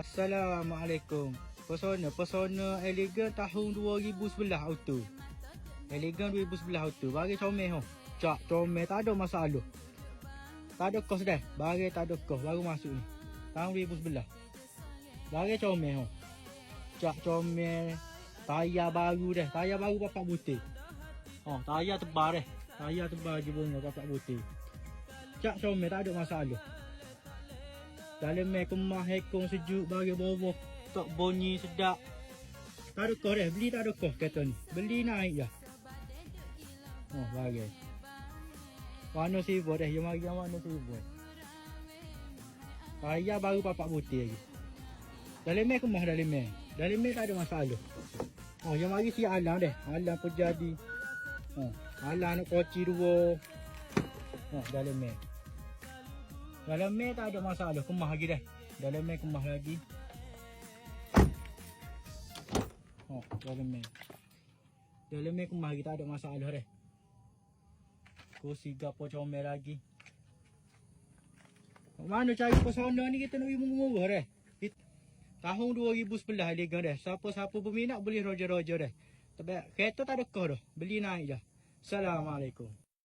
Assalamualaikum. Pesona Elegan tahun 2011 auto. Elegan 2011 auto. Bagi comel ho. Cak comel tak ada masalah. Tak ada kos dah. Bagi tak ada kos baru masuk ni. Tahun 2011. Bagi comel ho. Cak comel. Tayar baru dah. Tayar baru papak butir. Oh, tayar tebal dah. Tayar tebal je bunga papak butir. Cak comel tak ada masalah. Dalam mek kemah hekong sejuk bagi bawah. Tak bunyi sedap. Tak ada kos dah. Beli tak ada kos kata ni. Beli naik je. Oh, bagi. Warna silver dah. Yang mari yang warna silver. Tayar baru papak butir lagi. Dalam mek kemah dalam mek. Dalam mek tak ada masalah. Oh, yang mari si alam dah. Alam pun jadi. Oh, alam nak koci dua. Oh, dalam mek. Dalam mek tak ada masalah. Kemah lagi dah. Dalam mek kemah lagi. Oh, dalam mek. Dalam mek kemah lagi tak ada masalah dah. Kursi gapo comel lagi. Mana cari pesona ni kita nak pergi murah dah. Tahun 2011 Elegan dah. Siapa-siapa berminat boleh roger-roger dah. Tapi kereta tak ada kos dah. Beli naik je. Assalamualaikum.